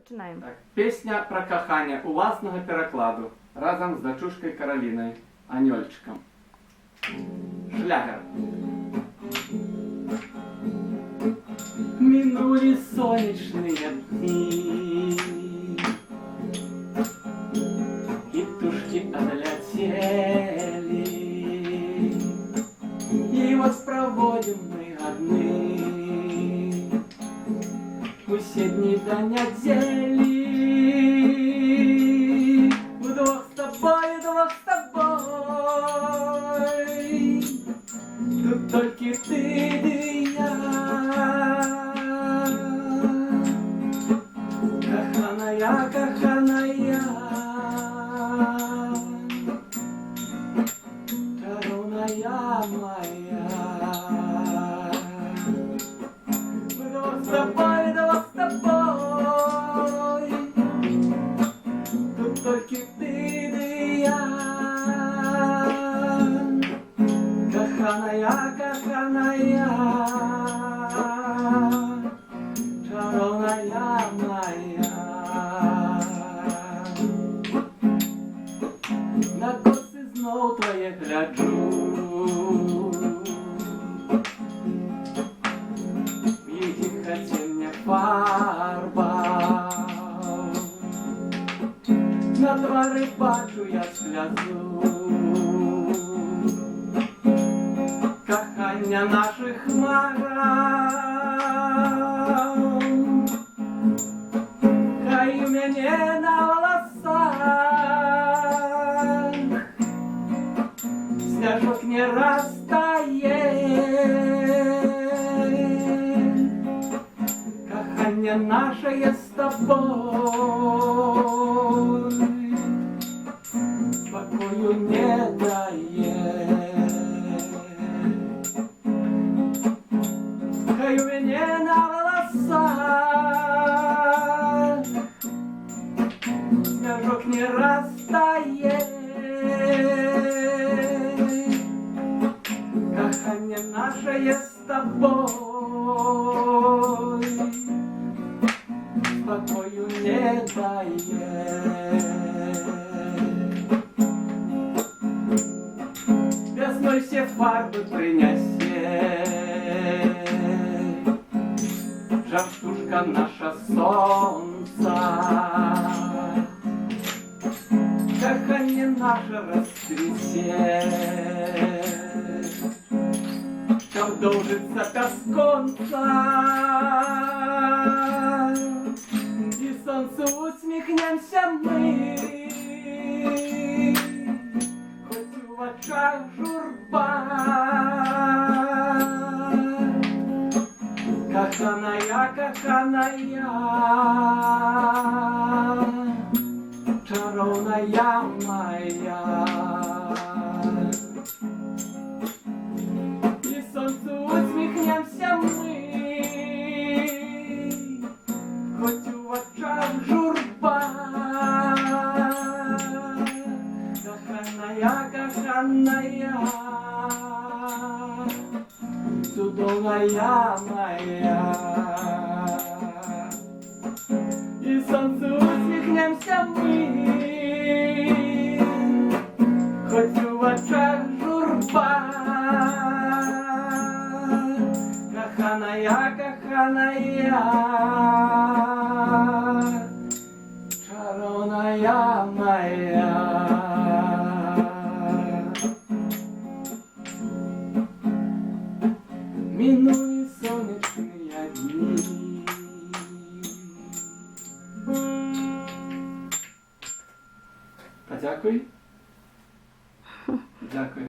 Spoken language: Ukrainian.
Починаємо. Так. Пісня про кохання уласного перекладу разом з дочушкою Кароліною, Аньольчиком. Шлягер. Минули солнечные дни, и тушки отлетели, и вот проводим мы одни все дни до недели. Вдвох с тобой, вдвох с тобой, тут только ты и я. Коханая, коханая, коронная моя. Вдвох с тобой, вдвох с тобой, тут только ты и я. Коханая, коханая, коронная моя. На коси знов твоє гляджу, фарба, на твари бачу я сльозу, кохання наших хмара, хай у мене на волосах сняжок не растає. Кохання наше с тобой спокою не дає. Хай у мене на волосах сняжок не растає. Кохання наше с тобой спокою не дає. Весной все фарбы принесе, жартушка наша солнца, кохання наше расцвіте, продовжиться без конца. Солнцу усміхнемся ми, хоч у очах журба. Коханая, коханая, чаровная моя. І сонцю усміхнемся ми, хоч у очах журба. Коханая, коханая, чудовая моя. И солнцу усміхнемся ми, хоть у очах журба. Коханая, коханая, коронная моя. Минули солнечные дни. Подякуй. Дякую.